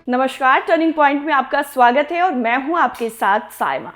नमस्कार, turning point में आपका स्वागत है और मैं हूं आपके साथ साइमा।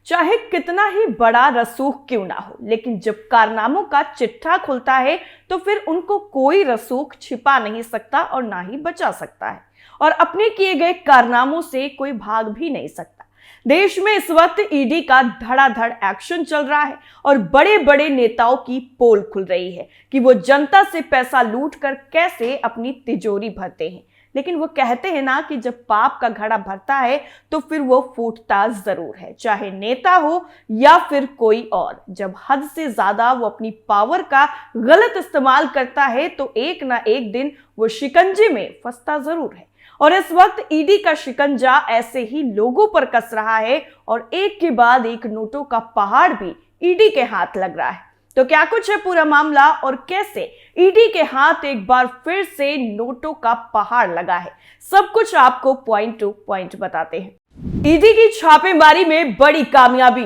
चाहे कितना ही बड़ा रसूख क्यों ना हो, लेकिन जब कारनामों का चिट्ठा खुलता है तो फिर उनको कोई रसूख छिपा नहीं सकता और ना ही बचा सकता है, और अपने किए गए कारनामों से कोई भाग भी नहीं सकता। देश में इस वक्त ईडी का धड़ाधड़ एक्शन चल रहा है और बड़े बड़े नेताओं की पोल खुल रही है कि वो जनता से पैसा लूट कर कैसे अपनी तिजोरी भरते हैं। लेकिन वो कहते हैं ना कि जब पाप का घड़ा भरता है तो फिर वो फूटता जरूर है, चाहे नेता हो या फिर कोई और। जब हद से ज्यादा वो अपनी पावर का गलत इस्तेमाल करता है तो एक ना एक दिन वो शिकंजे में फंसता जरूर है। और इस वक्त ईडी का शिकंजा ऐसे ही लोगों पर कस रहा है और एक के बाद एक नोटों का पहाड़ भी ईडी के हाथ लग रहा है। तो क्या कुछ है पूरा मामला और कैसे ईडी के हाथ एक बार फिर से नोटों का पहाड़ लगा है, सब कुछ आपको पॉइंट टू पॉइंट बताते हैं। ईडी की छापेमारी में बड़ी कामयाबी।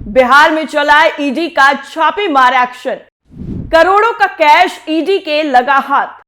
बिहार में चला ईडी का छापेमार एक्शन। करोड़ों का कैश ईडी के लगा हाथ।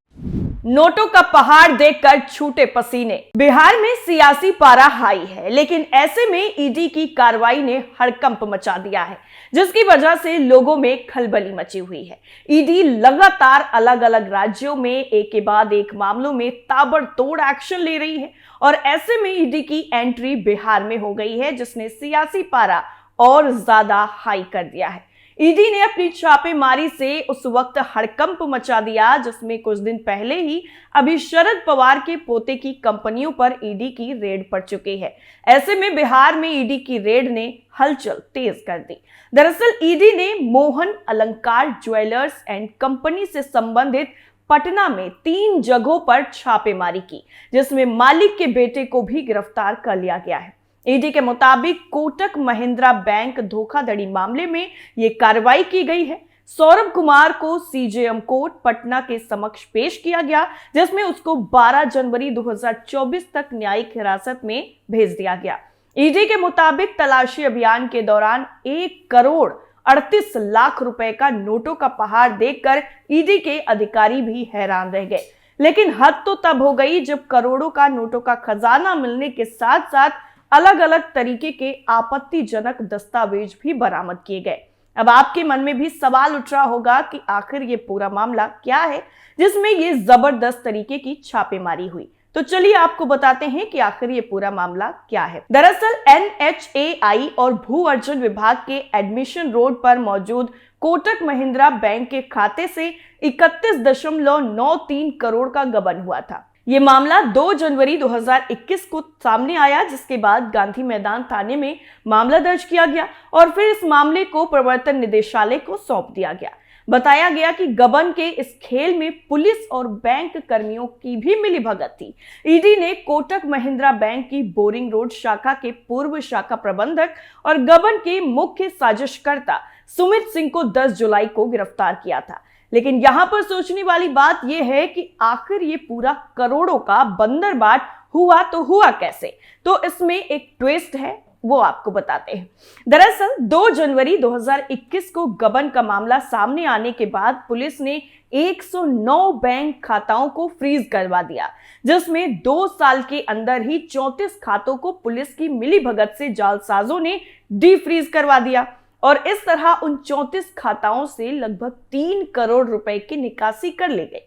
नोटों का पहाड़ देखकर छूटे पसीने। बिहार में सियासी पारा हाई है, लेकिन ऐसे में ईडी की कार्रवाई ने हड़कंप मचा दिया है, जिसकी वजह से लोगों में खलबली मची हुई है। ईडी लगातार अलग अलग राज्यों में एक के बाद एक मामलों में ताबड़तोड़ एक्शन ले रही है और ऐसे में ईडी की एंट्री बिहार में हो गई है, जिसने सियासी पारा और ज्यादा हाई कर दिया है। ईडी ने अपनी छापेमारी से उस वक्त हड़कंप मचा दिया जिसमें कुछ दिन पहले ही अभी शरद पवार के पोते की कंपनियों पर ईडी की रेड पड़ चुकी है। ऐसे में बिहार में ईडी की रेड ने हलचल तेज कर दी। दरअसल ईडी ने मोहन अलंकार ज्वेलर्स एंड कंपनी से संबंधित पटना में 3 जगहों पर छापेमारी की, जिसमें मालिक के बेटे को भी गिरफ्तार कर लिया गया है। ईडी के मुताबिक कोटक महिंद्रा बैंक धोखाधड़ी मामले में ये कार्रवाई की गई है। सौरभ कुमार को सीजेएम कोर्ट पटना के समक्ष पेश किया गया, जिसमें उसको 12 जनवरी 2024 तक न्यायिक हिरासत में भेज दिया गया। ईडी के मुताबिक तलाशी अभियान के दौरान 1 करोड़ 38 लाख रुपए का नोटों का पहाड़ देखकर ईडी के अधिकारी भी हैरान रह गए। लेकिन हद तो तब हो गई जब करोड़ों का नोटों का खजाना मिलने के साथ साथ अलग अलग तरीके के आपत्तिजनक दस्तावेज भी बरामद किए गए। अब आपके मन में भी सवाल उठ रहा होगा कि आखिर ये पूरा मामला क्या है जिसमें ये जबरदस्त तरीके की छापेमारी हुई। तो चलिए आपको बताते हैं कि आखिर ये पूरा मामला क्या है। दरअसल एनएचएआई और भू अर्जन विभाग के एडमिशन रोड पर मौजूद कोटक महिंद्रा बैंक के खाते से 31.93 करोड़ का गबन हुआ था। ये मामला 2 जनवरी 2021 को सामने आया, जिसके बाद गांधी मैदान थाने में मामला दर्ज किया गया और फिर इस मामले को प्रवर्तन निदेशालय को सौंप दिया गया। बताया गया कि गबन के इस खेल में पुलिस और बैंक कर्मियों की भी मिलीभगत थी। ईडी ने कोटक महिंद्रा बैंक की बोरिंग रोड शाखा के पूर्व शाखा प्रबंधक और गबन के मुख्य साजिशकर्ता सुमित सिंह को 10 जुलाई को गिरफ्तार किया था। लेकिन यहां पर सोचने वाली बात यह है कि आखिर ये पूरा करोड़ों का बंदरबाट हुआ तो हुआ कैसे। तो इसमें एक ट्विस्ट है, वो आपको बताते हैं। दरअसल 2 जनवरी 2021 को गबन का मामला सामने आने के बाद पुलिस ने 109 बैंक खाताओं को फ्रीज करवा दिया, जिसमें 2 साल के अंदर ही 34 खातों को पुलिस की मिलीभगत से जालसाजों ने डीफ्रीज करवा दिया और इस तरह उन 34 खाताओं से लगभग 3 करोड़ रुपए की निकासी कर ली गई।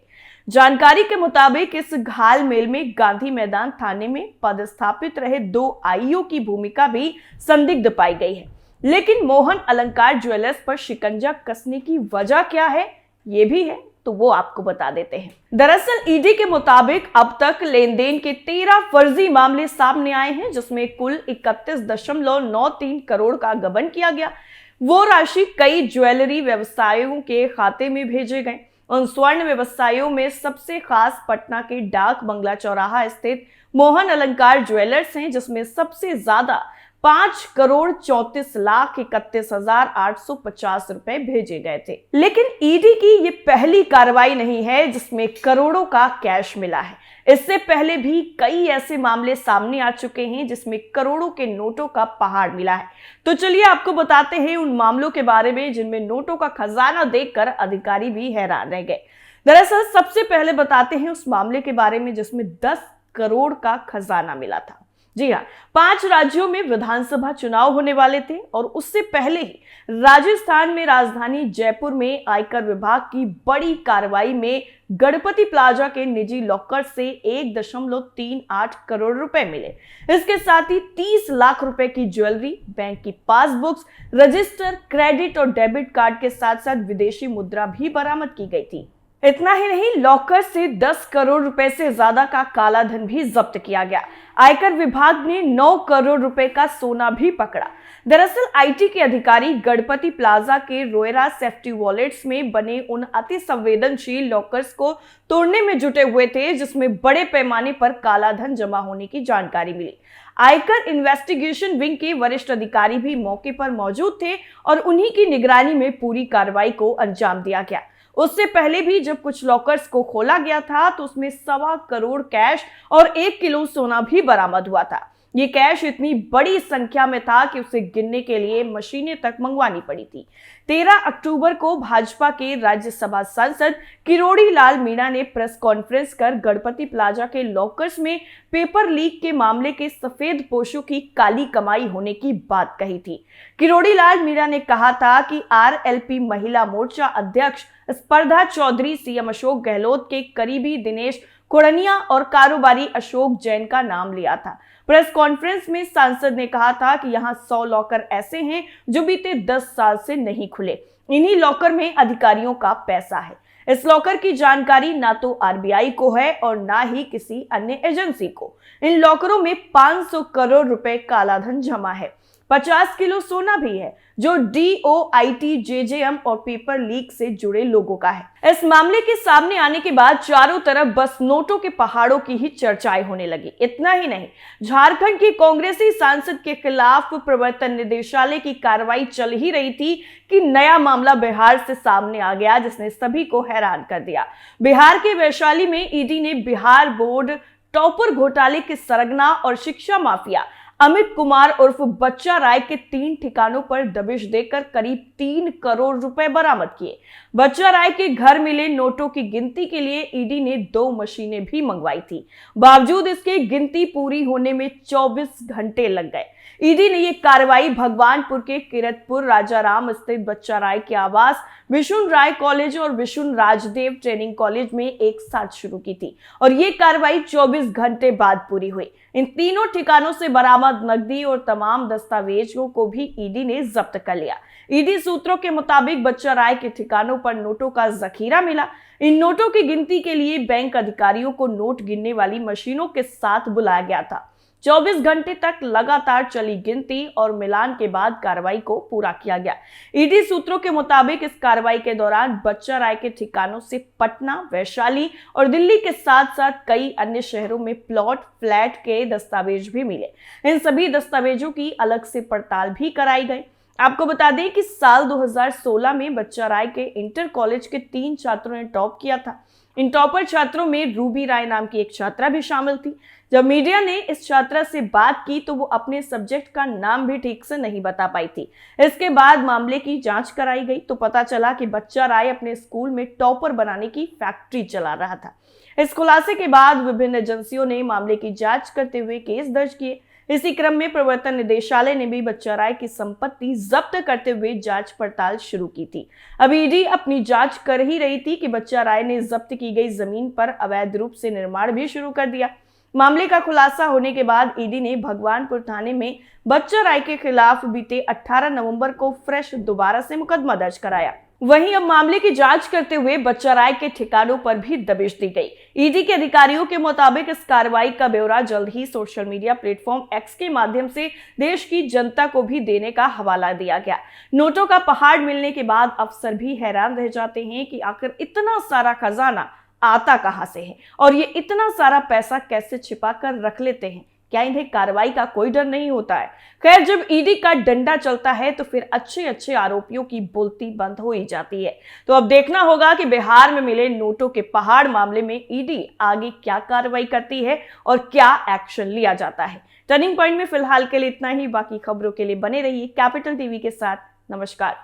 जानकारी के मुताबिक इस घालमेल में गांधी मैदान थाने में पदस्थापित रहे 2 आईओ की भूमिका भी संदिग्ध पाई गई है। लेकिन मोहन अलंकार ज्वेलर्स पर शिकंजा कसने की वजह क्या है, ये भी है, तो वो आपको बता देते हैं। दरअसल ईडी के मुताबिक अब तक लेन देन के 13 फर्जी मामले सामने आए हैं, जिसमें कुल 31.93 करोड़ का गबन किया गया। वो राशि कई ज्वेलरी व्यवसायियों के खाते में भेजे गए। उन स्वर्ण व्यवसायियों में सबसे खास पटना के डाक बंगला चौराहा स्थित मोहन अलंकार ज्वेलर्स हैं, जिसमें सबसे ज्यादा 5 करोड़ 34 लाख 31,850 रुपए भेजे गए थे। लेकिन ईडी की ये पहली कार्रवाई नहीं है जिसमें करोड़ों का कैश मिला है। इससे पहले भी कई ऐसे मामले सामने आ चुके हैं जिसमें करोड़ों के नोटों का पहाड़ मिला है। तो चलिए आपको बताते हैं उन मामलों के बारे में जिनमें नोटों का खजाना देखकर अधिकारी भी हैरान रह गए। दरअसल सबसे पहले बताते हैं उस मामले के बारे में जिसमें 10 करोड़ का खजाना मिला था। जी हाँ, 5 राज्यों में विधानसभा चुनाव होने वाले थे और उससे पहले ही राजस्थान में राजधानी जयपुर में आयकर विभाग की बड़ी कार्रवाई में गणपति प्लाजा के निजी लॉकर से 1.38 करोड़ रुपए मिले। इसके साथ ही 30 लाख रुपए की ज्वेलरी, बैंक की पासबुक्स, रजिस्टर, क्रेडिट और डेबिट कार्ड के साथ साथ विदेशी मुद्रा भी बरामद की गई थी। इतना ही नहीं, लॉकर से 10 करोड़ रुपए से ज्यादा का काला धन भी जब्त किया गया। आयकर विभाग ने 9 करोड़ रुपए का सोना भी पकड़ा। दरअसल आईटी के अधिकारी गणपति प्लाजा के रोयरा सेफ्टी वॉलेट्स में बने उन अति संवेदनशील लॉकर्स को तोड़ने में जुटे हुए थे, जिसमें बड़े पैमाने पर काला धन जमा होने की जानकारी मिली। आयकर इन्वेस्टिगेशन विंग के वरिष्ठ अधिकारी भी मौके पर मौजूद थे और उन्हीं की निगरानी में पूरी कार्रवाई को अंजाम दिया गया। उससे पहले भी जब कुछ लॉकर्स को खोला गया था तो उसमें 1.25 करोड़ कैश और 1 किलो सोना भी बरामद हुआ था। ये कैश इतनी बड़ी संख्या में था कि उसे गिनने के लिए मशीनें तक मंगवानी पड़ी थी। 13 अक्टूबर को भाजपा के राज्यसभा सांसद किरोड़ी लाल मीणा ने प्रेस कॉन्फ्रेंस कर गणपति प्लाजा के लॉकर्स में पेपर लीक के मामले के सफेद पोशों की काली कमाई होने की बात कही थी। किरोड़ी लाल मीणा ने कहा था कि आरएलपी महिला मोर्चा अध्यक्ष स्पर्धा चौधरी सीएम अशोक गहलोत के करीबी दिनेश कुड़निया और कारोबारी अशोक जैन का नाम लिया था। प्रेस कॉन्फ्रेंस में सांसद ने कहा था कि यहां 100 लॉकर ऐसे हैं जो बीते 10 साल से नहीं खुले। इन्हीं लॉकर में अधिकारियों का पैसा है। इस लॉकर की जानकारी ना तो आरबीआई को है और ना ही किसी अन्य एजेंसी को। इन लॉकरों में 500 करोड़ रुपए काला धन जमा है। 50 किलो सोना भी है जो डीओआईटी, जेजेएम और पेपर लीक से जुड़े लोगों का है। इस मामले के सामने आने के बाद चारों तरफ बस नोटों के पहाड़ों की ही चर्चाएं होने लगी। इतना ही नहीं, झारखंड की कांग्रेसी सांसद के खिलाफ प्रवर्तन निदेशालय की कार्रवाई चल ही रही थी कि नया मामला बिहार से सामने आ गया, जिसने सभी को हैरान कर दिया। बिहार के वैशाली में ईडी ने बिहार बोर्ड टॉपर घोटाले के सरगना और शिक्षा माफिया अमित कुमार उर्फ बच्चा राय के 3 ठिकानों पर दबिश देकर करीब 3 करोड़ रुपए बरामद किए। बच्चा राय के घर मिले नोटों की गिनती के लिए ईडी ने 2 मशीनें भी मंगवाई थी। बावजूद इसके गिनती पूरी होने में 24 घंटे लग गए। ईडी ने ये कार्रवाई भगवानपुर के किरतपुर राजाराम स्थित बच्चा राय के आवास, विशुन राय कॉलेज और विशुन राजदेव ट्रेनिंग कॉलेज में एक साथ शुरू की थी और ये कार्रवाई 24 घंटे बाद पूरी हुई। इन तीनों ठिकानों से बरामद नकदी और तमाम दस्तावेजों को भी ईडी ने जब्त कर लिया। ईडी सूत्रों के मुताबिक बच्चा राय के ठिकानों पर नोटों का जखीरा मिला। इन नोटों की गिनती के लिए बैंक अधिकारियों को नोट गिनने वाली मशीनों के साथ बुलाया गया था। 24 घंटे तक लगातार चली गिनती और मिलान के बाद कार्रवाई को पूरा किया गया। ईडी सूत्रों के मुताबिक इस कार्रवाई के दौरान बच्चा राय के ठिकानों से पटना, वैशाली और दिल्ली के साथ साथ कई अन्य शहरों में प्लॉट, फ्लैट के दस्तावेज भी मिले। इन सभी दस्तावेजों की अलग से पड़ताल भी कराई गई। आपको बता दें कि साल 2016 में बच्चा राय के इंटर कॉलेज के 3 छात्रों ने टॉप किया था। इन टॉपर छात्रों में रूबी राय नाम की एक छात्रा भी शामिल थी। जब मीडिया ने इस छात्रा से बात की तो वो अपने सब्जेक्ट का नाम भी ठीक से नहीं बता पाई थी। इसके बाद मामले की जांच कराई गई तो पता चला कि बच्चा राय अपने स्कूल में टॉपर बनाने की फैक्ट्री चला रहा था। इस खुलासे के बाद विभिन्न एजेंसियों ने मामले की जांच करते हुए केस दर्ज किए। इसी क्रम में प्रवर्तन निदेशालय ने भी बच्चा राय की संपत्ति जब्त करते हुए जांच पड़ताल शुरू की थी। अब ईडी अपनी जांच कर ही रही थी कि बच्चा राय ने जब्त की गई जमीन पर अवैध रूप से निर्माण भी शुरू कर दिया। मामले का खुलासा होने के बाद ईडी ने भगवानपुर थाने में बच्चा राय के खिलाफ बीते 18 नवंबर को फ्रेश दोबारा से मुकदमा दर्ज कराया। वहीं अब मामले की जांच करते हुए बच्चा राय के ठिकानों पर भी दबिश दी गई। ईडी के अधिकारियों के मुताबिक इस कार्रवाई का ब्यौरा जल्द ही सोशल मीडिया प्लेटफॉर्म एक्स के माध्यम से देश की जनता को भी देने का हवाला दिया गया। नोटों का पहाड़ मिलने के बाद अफसर भी हैरान रह जाते हैं कि आखिर इतना सारा खजाना आता कहां से है और ये इतना सारा पैसा कैसे छिपा कर रख लेते हैं। क्या इन्हें कार्रवाई का कोई डर नहीं होता है? खैर, जब ईडी का डंडा चलता है तो फिर अच्छे आरोपियों की बोलती बंद हो ही जाती है। तो अब देखना होगा कि बिहार में मिले नोटों के पहाड़ मामले में ईडी आगे क्या कार्रवाई करती है और क्या एक्शन लिया जाता है। टर्निंग पॉइंट में फिलहाल के लिए इतना ही। बाकी खबरों के लिए बने रहिए कैपिटल टीवी के साथ। नमस्कार।